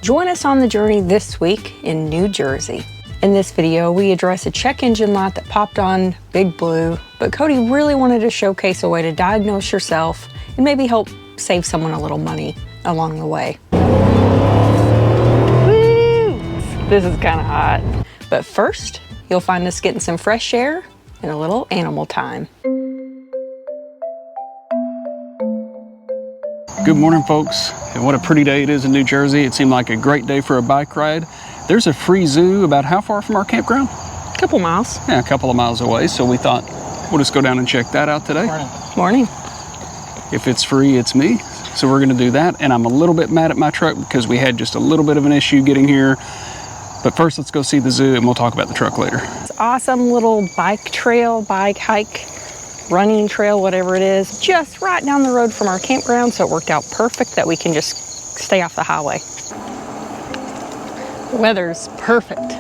Join us on the journey this week in New Jersey. In this video, we address a check engine light that popped on Big Blue, but Cody really wanted to showcase a way to diagnose yourself and maybe help save someone a little money along the way. Woo! This is kind of hot. But first, you'll find us getting some fresh air and a little animal time. Good morning, folks. And what a pretty day it is in New Jersey. It seemed like a great day for a bike ride. There's a free zoo about how far from our campground? A couple miles. Yeah, a couple of miles away. So we thought we'll just go down and check that out today. Morning. If it's free, it's me. So we're gonna do that. And I'm a little bit mad at my truck because we had just a little bit of an issue getting here. But first, let's go see the zoo and we'll talk about the truck later. It's awesome little bike trail, bike hike, running trail, whatever it is, just right down the road from our campground, so it worked out perfect that we can just stay off the highway. The weather's perfect.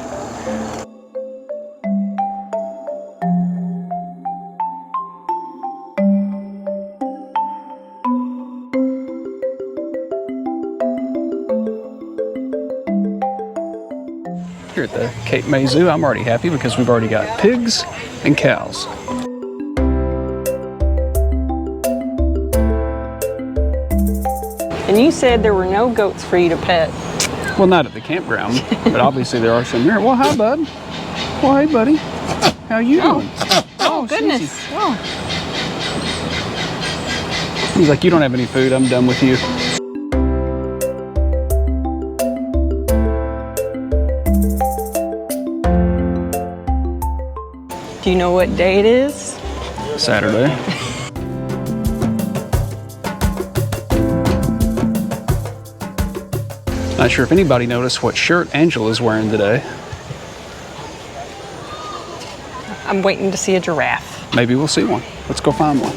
Here at the Cape May Zoo, I'm already happy because we've already got pigs and cows. And you said there were no goats for you to pet. Well, not at the campground, but obviously there are some here. Well, hi, bud. Well, hey, buddy. How you doing? Oh, goodness. Oh. He's like, you don't have any food. I'm done with you. Do you know what day it is? Saturday. Not sure if anybody noticed what shirt Angela's wearing today. I'm waiting to see a giraffe. Maybe we'll see one. Let's go find one.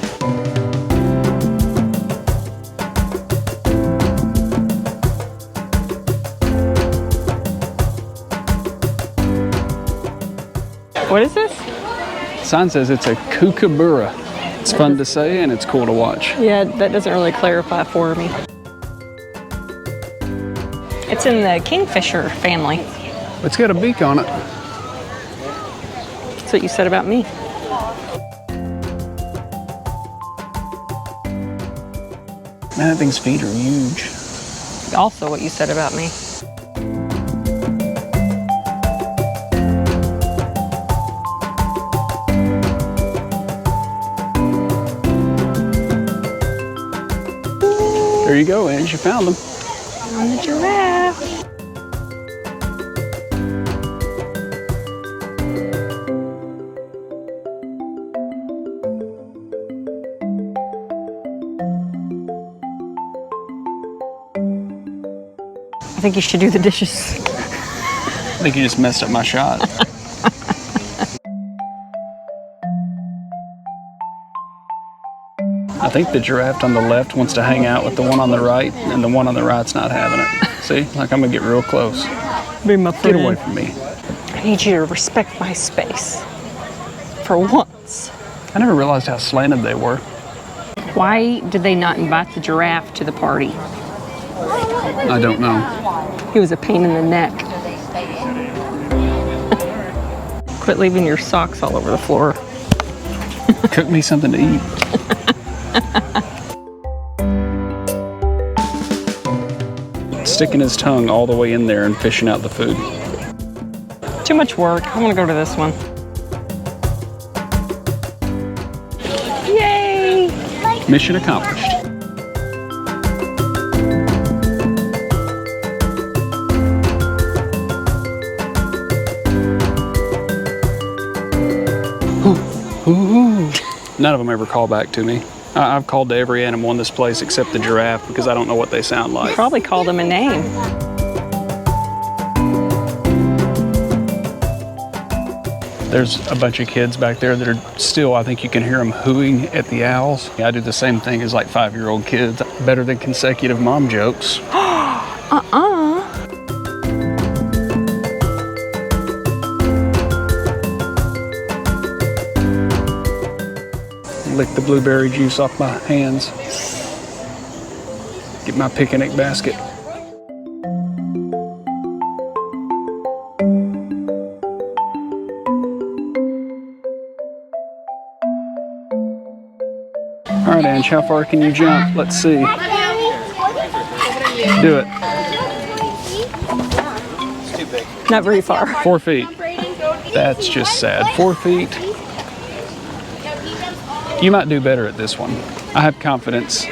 What is this? The sign says it's a kookaburra. It's fun to say and it's cool to watch. Yeah, that doesn't really clarify for me. It's in the kingfisher family. It's got a beak on it. That's what you said about me. Man, that thing's feet are huge. Also what you said about me. There you go, Ange, you found them. On the giraffe. I think you should do the dishes. I think you just messed up my shot. I think the giraffe on the left wants to hang out with the one on the right, and the one on the right's not having it. See, like I'm gonna get real close. Get away from me. I need you to respect my space. For once. I never realized how slanted they were. Why did they not invite the giraffe to the party? I don't know. He was a pain in the neck. Quit leaving your socks all over the floor. Cook me something to eat. Sticking his tongue all the way in there and fishing out the food. Too much work. I want to go to this one. Yay! Mission accomplished. None of them ever call back to me. I've called to every animal in this place except the giraffe because I don't know what they sound like. You probably called him a name. There's a bunch of kids back there that are still, I think you can hear them hooing at the owls. I do the same thing as like 5-year-old kids. Better than consecutive mom jokes. Lick the blueberry juice off my hands. Get my picnic basket. inch. How far can you jump? Let's see. Do it. It's too big. Not very far. 4 feet. That's just sad. 4 feet. You might do better at this one. I have confidence.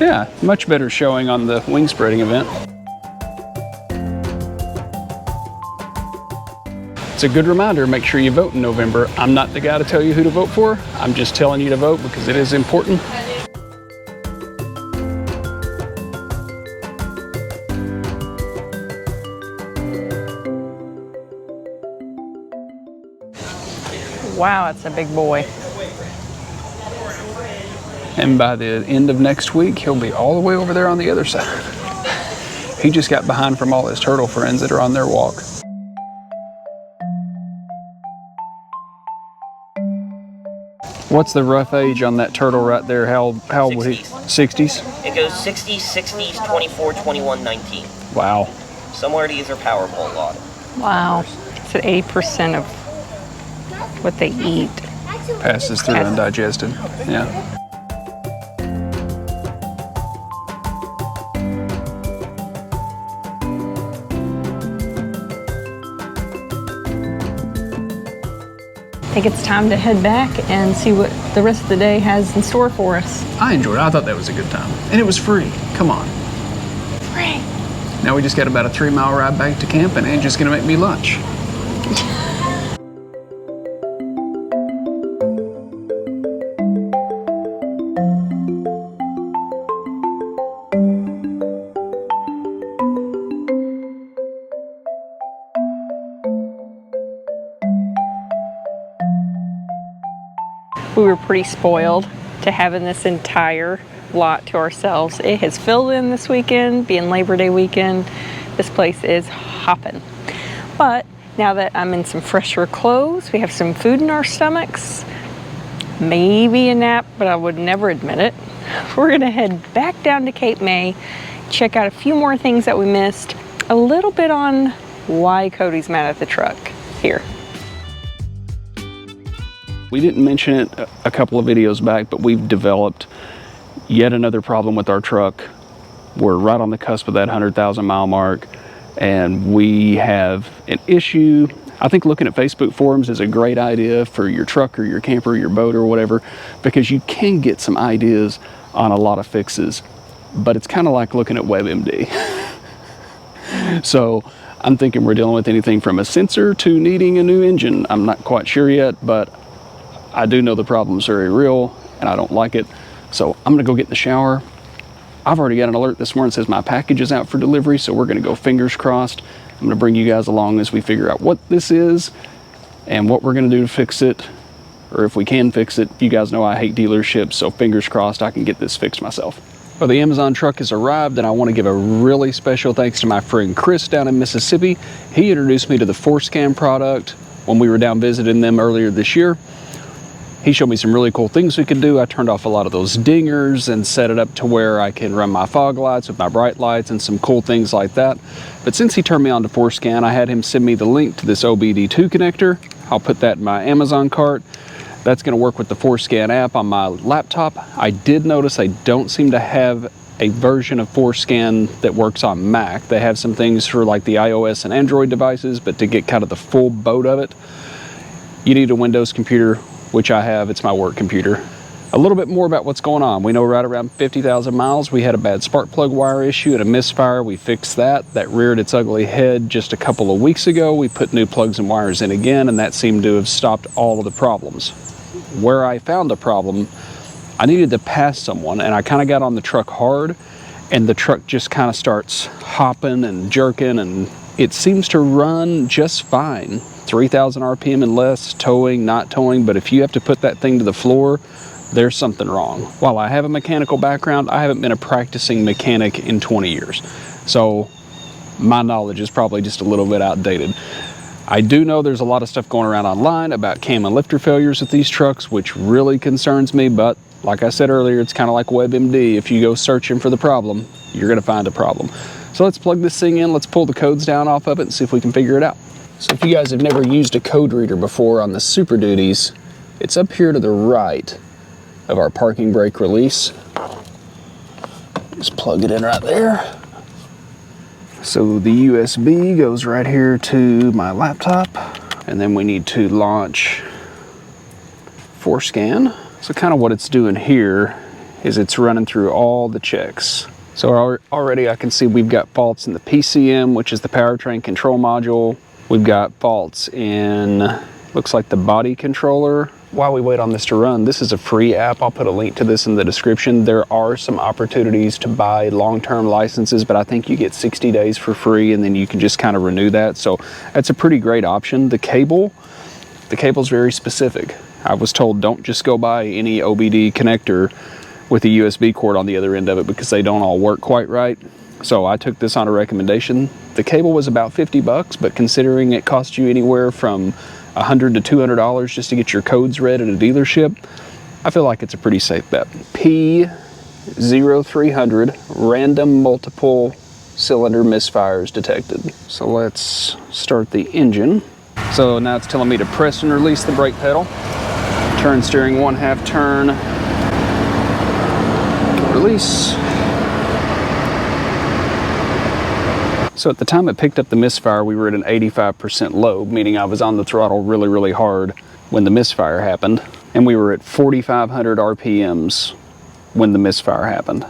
Yeah, much better showing on the wing spreading event. It's a good reminder, make sure you vote in November. I'm not the guy to tell you who to vote for. I'm just telling you to vote because it is important. Wow, it's a big boy. And by the end of next week, he'll be all the way over there on the other side. He just got behind from all his turtle friends that are on their walk. What's the rough age on that turtle right there? How would he? 60s? It goes 60s, 60s, 24, 21, 19. Wow. Somewhere these are powerful a lot. Wow. It's at 80% of what they eat. Passes through undigested. Yeah. I think it's time to head back and see what the rest of the day has in store for us. I enjoyed it. I thought that was a good time. And it was free. Come on. Free. Now we just got about a 3-mile ride back to camp and Angie's gonna make me lunch. We were pretty spoiled to having this entire lot to ourselves. It has filled in this weekend, being Labor Day weekend. This place is hopping. But now that I'm in some fresher clothes, we have some food in our stomachs, maybe a nap, but I would never admit it. We're gonna head back down to Cape May, check out a few more things that we missed, a little bit on why Cody's mad at the truck here. We didn't mention it a couple of videos back, but we've developed yet another problem with our truck. We're right on the cusp of that 100,000 mile mark, and we have an issue. I think looking at Facebook forums is a great idea for your truck or your camper or your boat or whatever, because you can get some ideas on a lot of fixes, but it's kind of like looking at WebMD. So I'm thinking we're dealing with anything from a sensor to needing a new engine. I'm not quite sure yet, but I do know the problem's very real and I don't like it. So I'm gonna go get in the shower. I've already got an alert this morning that says my package is out for delivery, so we're gonna go fingers crossed. I'm gonna bring you guys along as we figure out what this is and what we're gonna do to fix it, or if we can fix it. You guys know I hate dealerships, so fingers crossed I can get this fixed myself. Well, the Amazon truck has arrived, and I want to give a really special thanks to my friend Chris down in Mississippi. He introduced me to the ForScan product when we were down visiting them earlier this year. He showed me some really cool things we could do. I turned off a lot of those dingers and set it up to where I can run my fog lights with my bright lights and some cool things like that. But since he turned me on to ForScan, I had him send me the link to this OBD2 connector. I'll put that in my Amazon cart. That's going to work with the ForScan app on my laptop. I did notice I don't seem to have a version of ForScan that works on Mac. They have some things for like the iOS and Android devices, but to get kind of the full boat of it, you need a Windows computer, which I have. It's my work computer. A little bit more about what's going on. We know right around 50,000 miles, we had a bad spark plug wire issue and a misfire. We fixed that. That reared its ugly head just a couple of weeks ago. We put new plugs and wires in again, and that seemed to have stopped all of the problems. Where I found a problem, I needed to pass someone, and I kind of got on the truck hard, and the truck just kind of starts hopping and jerking, and it seems to run just fine. 3,000 RPM and less, towing, not towing, but if you have to put that thing to the floor, there's something wrong. While I have a mechanical background, I haven't been a practicing mechanic in 20 years. So my knowledge is probably just a little bit outdated. I do know there's a lot of stuff going around online about cam and lifter failures with these trucks, which really concerns me, but like I said earlier, it's kind of like WebMD. If you go searching for the problem, you're gonna find a problem. So let's plug this thing in, let's pull the codes down off of it and see if we can figure it out. So if you guys have never used a code reader before on the Super Duties, it's up here to the right. of our parking brake release. Just plug it in right there. So the USB goes right here to my laptop, and then we need to launch ForScan. So kind of what it's doing here is it's running through all the checks. So already I can see we've got faults in the PCM, which is the powertrain control module. We've got faults in, looks like the body controller. While we wait on this to run, this is a free app. I'll put a link to this in the description. There are some opportunities to buy long-term licenses, but I think you get 60 days for free, and then you can just kind of renew that. So that's a pretty great option. The cable's very specific. I was told don't just go buy any OBD connector with a USB cord on the other end of it because they don't all work quite right. So I took this on a recommendation. The cable was about 50 bucks, but considering it costs you anywhere from $100 to $200 just to get your codes read at a dealership, I feel like it's a pretty safe bet. P0300, random multiple cylinder misfires detected. So let's start the engine. So now it's telling me to press and release the brake pedal. Turn steering 1/2 turn. Release. So at the time it picked up the misfire, we were at an 85% load, meaning I was on the throttle really, really hard when the misfire happened. And we were at 4,500 RPMs when the misfire happened.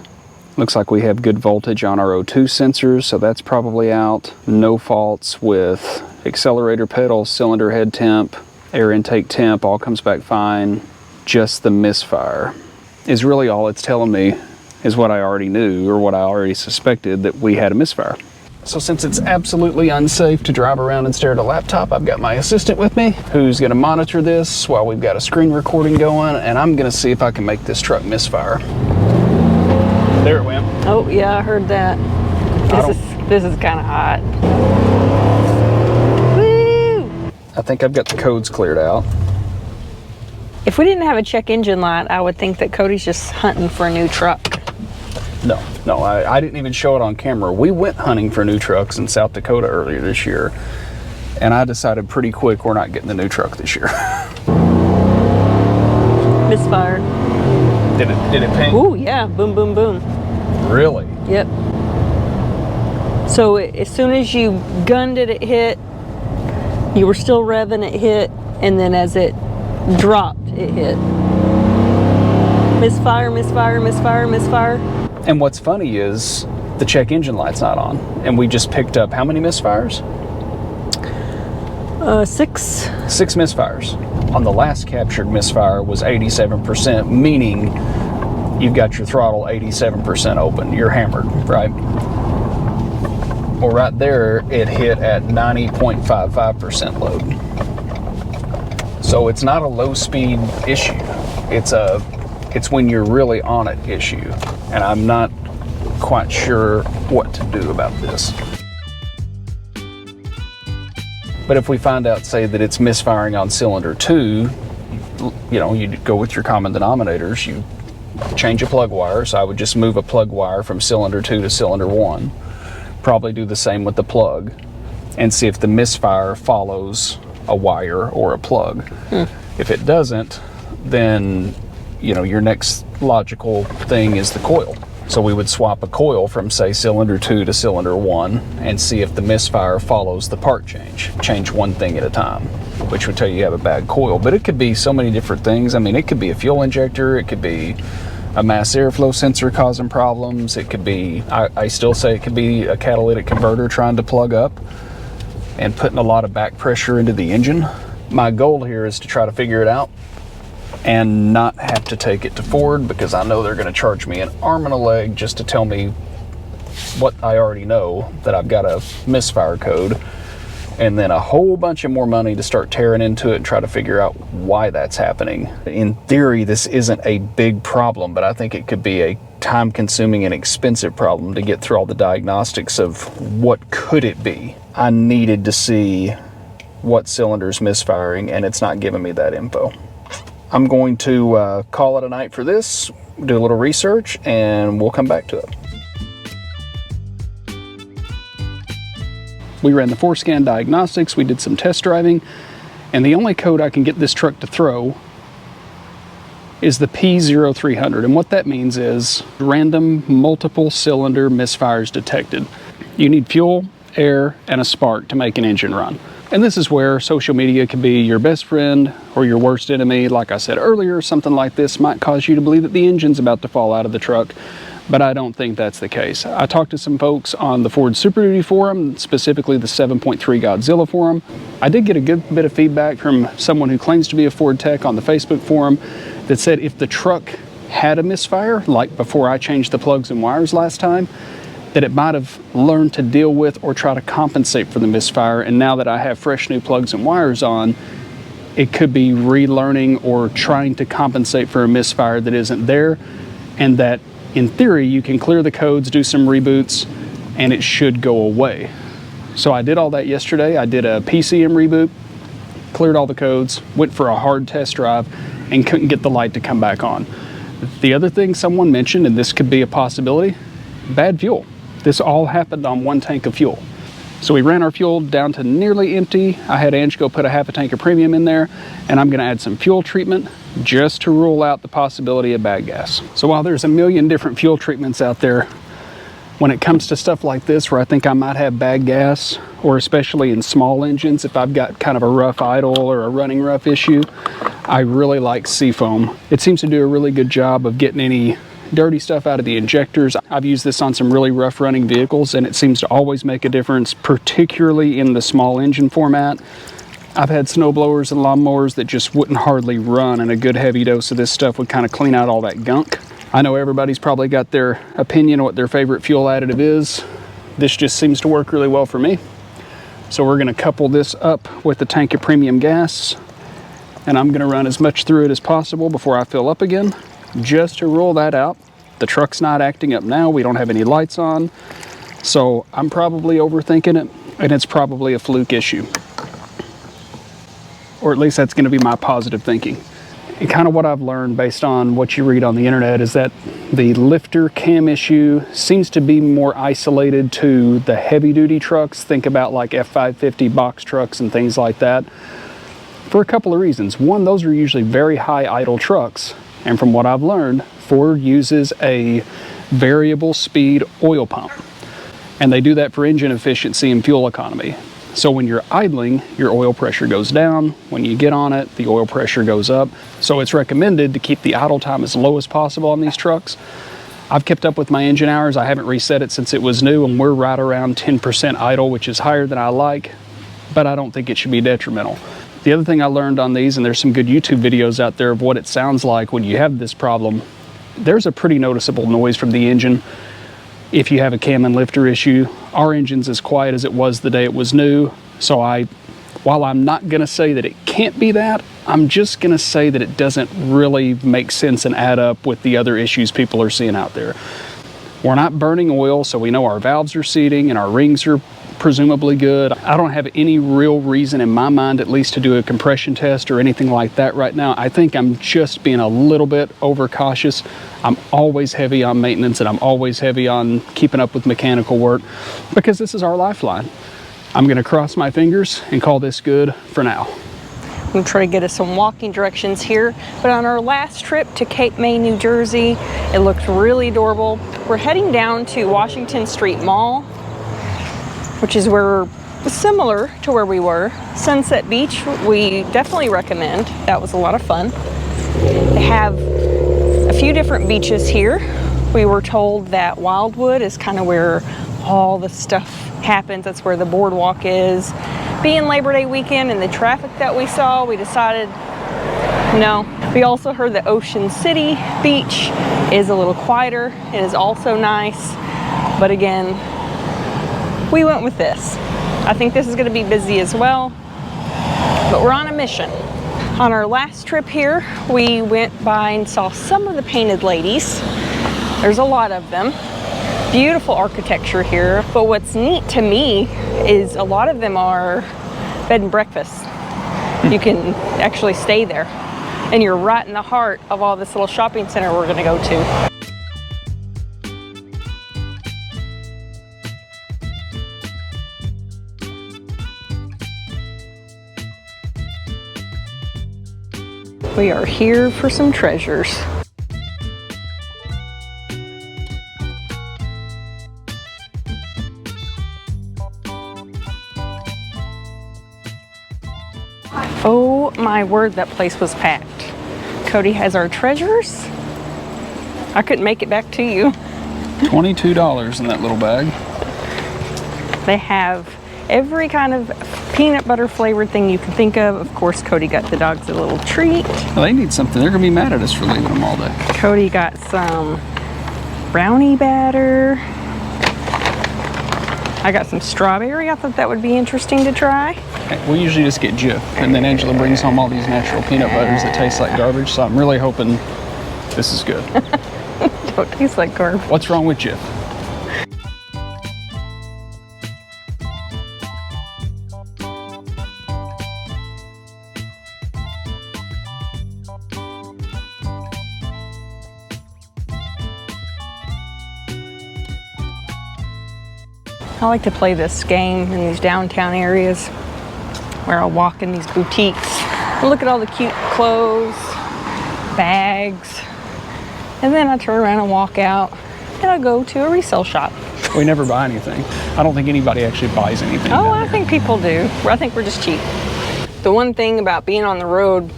Looks like we have good voltage on our O2 sensors, so that's probably out. No faults with accelerator pedal, cylinder head temp, air intake temp, all comes back fine. Just the misfire is really all it's telling me is what I already knew, or what I already suspected, that we had a misfire. So since it's absolutely unsafe to drive around and stare at a laptop, I've got my assistant with me who's going to monitor this while we've got a screen recording going, and I'm going to see if I can make this truck misfire. There it went. Oh yeah, I heard that. This is kind of hot. Woo! I think I've got the codes cleared out. If we didn't have a check engine light, I would think that Cody's just hunting for a new truck. No, I didn't even show it on camera. We went hunting for new trucks in South Dakota earlier this year, and I decided pretty quick we're not getting the new truck this year. Misfire. Did it ping? Ooh, yeah, boom, boom, boom. Really? Yep. So as soon as you gunned it, it hit. You were still revving, it hit, and then as it dropped, it hit. Misfire, misfire, misfire, misfire. And what's funny is the check engine light's not on, and we just picked up how many misfires? 6. 6 misfires. On the last captured misfire was 87%, meaning you've got your throttle 87% open. You're hammered, right? Well, right there, it hit at 90.55% load. So it's not a low speed issue. It's when you're really on it issue. And I'm not quite sure what to do about this. But if we find out, say, that it's misfiring on cylinder 2, you go with your common denominators. You change a plug wire. So I would just move a plug wire from cylinder 2 to cylinder 1. Probably do the same with the plug and see if the misfire follows a wire or a plug. If it doesn't, then your next logical thing is the coil. So we would swap a coil from, say, cylinder 2 to cylinder 1 and see if the misfire follows the part change. Change one thing at a time, which would tell you have a bad coil. But it could be so many different things. I mean, it could be a fuel injector, it could be a mass airflow sensor causing problems, it could be, I still say it could be a catalytic converter trying to plug up and putting a lot of back pressure into the engine. My goal here is to try to figure it out and not have to take it to Ford, because I know they're going to charge me an arm and a leg just to tell me what I already know, that I've got a misfire code, and then a whole bunch of more money to start tearing into it and try to figure out why that's happening. In theory, this isn't a big problem, but I think it could be a time-consuming and expensive problem to get through all the diagnostics of what could it be. I needed to see what cylinder's misfiring, and it's not giving me that info. I'm going to call it a night for this, do a little research, and we'll come back to it. We ran the ForScan diagnostics, we did some test driving, and the only code I can get this truck to throw is the P0300, and what that means is random multiple cylinder misfires detected. You need fuel, air, and a spark to make an engine run. And this is where social media can be your best friend or your worst enemy. Like I said earlier, something like this might cause you to believe that the engine's about to fall out of the truck, but I don't think that's the case. I talked to some folks on the Ford Super Duty forum, specifically the 7.3 Godzilla forum. I did get a good bit of feedback from someone who claims to be a Ford tech on the Facebook forum that said if the truck had a misfire, like before I changed the plugs and wires last time, that it might have learned to deal with or try to compensate for the misfire. And now that I have fresh new plugs and wires on, it could be relearning or trying to compensate for a misfire that isn't there. And that in theory, you can clear the codes, do some reboots, and it should go away. So I did all that yesterday. I did a PCM reboot, cleared all the codes, went for a hard test drive, and couldn't get the light to come back on. The other thing someone mentioned, and this could be a possibility, bad fuel. This all happened on one tank of fuel. So we ran our fuel down to nearly empty. I had Ange go put a half a tank of premium in there, and I'm gonna add some fuel treatment just to rule out the possibility of bad gas. So while there's a million different fuel treatments out there, when it comes to stuff like this where I think I might have bad gas, or especially in small engines, if I've got kind of a rough idle or a running rough issue, I really like Seafoam. It seems to do a really good job of getting any dirty stuff out of the injectors. I've used this on some really rough running vehicles and it seems to always make a difference, particularly in the small engine format. I've had snow blowers and lawnmowers that just wouldn't hardly run, and a good heavy dose of this stuff would kind of clean out all that gunk. I know everybody's probably got their opinion on what their favorite fuel additive is. This just seems to work really well for me. So we're gonna couple this up with the tank of premium gas, and I'm gonna run as much through it as possible before I fill up again, just to rule that out. The truck's not acting up now, we don't have any lights on, so I'm probably overthinking it, and it's probably a fluke issue. Or at least that's gonna be my positive thinking. And kind of what I've learned based on what you read on the internet is that the lifter cam issue seems to be more isolated to the heavy duty trucks. Think about like F-350 box trucks and things like that, for a couple of reasons. One, those are usually very high idle trucks. And from what I've learned, Ford uses a variable speed oil pump. And they do that for engine efficiency and fuel economy. So when you're idling, your oil pressure goes down. When you get on it, the oil pressure goes up. So it's recommended to keep the idle time as low as possible on these trucks. I've kept up with my engine hours. I haven't reset it since it was new, and we're right around 10% idle, which is higher than I like, but I don't think it should be detrimental. The other thing I learned on these, and there's some good YouTube videos out there of what it sounds like when you have this problem, there's a pretty noticeable noise from the engine if you have a cam and lifter issue. Our engine's as quiet as it was the day it was new, so while I'm not gonna say that it can't be that, I'm just gonna say that it doesn't really make sense and add up with the other issues people are seeing out there. We're not burning oil, so we know our valves are seating and our rings are presumably good. I don't have any real reason in my mind, at least, to do a compression test or anything like that right now. I think I'm just being a little bit overcautious. I'm always heavy on maintenance and I'm always heavy on keeping up with mechanical work because this is our lifeline. I'm gonna cross my fingers and call this good for now. I'm gonna try to get us some walking directions here, but on our last trip to Cape May, New Jersey, it looked really adorable. We're heading down to Washington Street Mall, which is similar to where we were. Sunset Beach, we definitely recommend. That was a lot of fun. They have a few different beaches here. We were told that Wildwood is kind of where all the stuff happens. That's where the boardwalk is. Being Labor Day weekend and the traffic that we saw, we decided no. We also heard that Ocean City Beach is a little quieter. It is also nice, but again, we went with this. I think this is going to be busy as well, but we're on a mission. On our last trip here, we went by and saw some of the painted ladies. There's a lot of them. Beautiful architecture here, but what's neat to me is a lot of them are bed and breakfast. You can actually stay there, and you're right in the heart of all this little shopping center we're going to go to. We are here for some treasures. Oh my word, that place was packed. Cody has our treasures. I couldn't make it back to you. $22 in that little bag. They have every kind of peanut butter flavored thing you can think of. Of course, Cody got the dogs a little treat. Well, they need something. They're gonna be mad at us for leaving them all day. Cody got some brownie batter. I got some strawberry. I thought that would be interesting to try. We usually just get Jif, and then Angela brings home all these natural peanut butters that taste like garbage, so I'm really hoping this is good. Don't taste like garbage. What's wrong with Jif? I like to play this game in these downtown areas where I'll walk in these boutiques and look at all the cute clothes, bags, and then I turn around and walk out and I go to a resale shop. We never buy anything. I don't think anybody actually buys anything. Oh, I think people do. I think we're just cheap. The one thing about being on the road,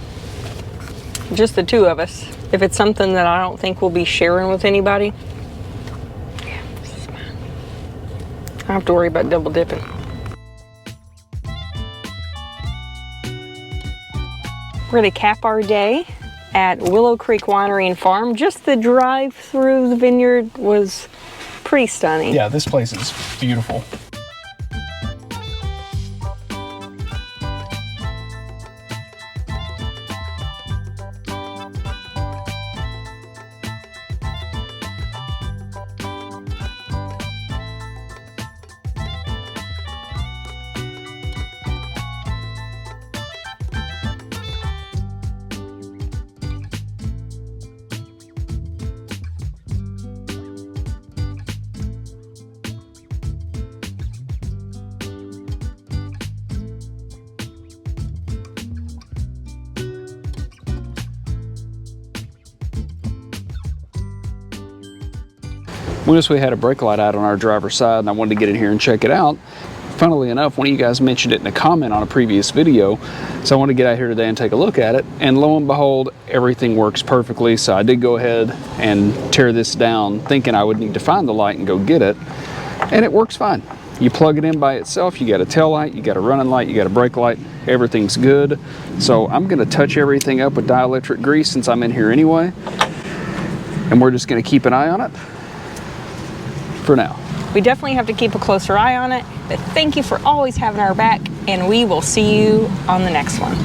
just the two of us, if it's something that I don't think we'll be sharing with anybody, I don't have to worry about double dipping. We're going to cap our day at Willow Creek Winery and Farm. Just the drive through the vineyard was pretty stunning. Yeah, this place is beautiful. We noticed we had a brake light out on our driver's side, and I wanted to get in here and check it out. Funnily enough, one of you guys mentioned it in a comment on a previous video, so I wanted to get out here today and take a look at it, and lo and behold, everything works perfectly. So I did go ahead and tear this down, thinking I would need to find the light and go get it, and it works fine. You plug it in by itself, you got a tail light, you got a running light, you got a brake light, everything's good. So I'm gonna touch everything up with dielectric grease since I'm in here anyway, and we're just gonna keep an eye on it for now. We definitely have to keep a closer eye on it, but thank you for always having our back, and we will see you on the next one.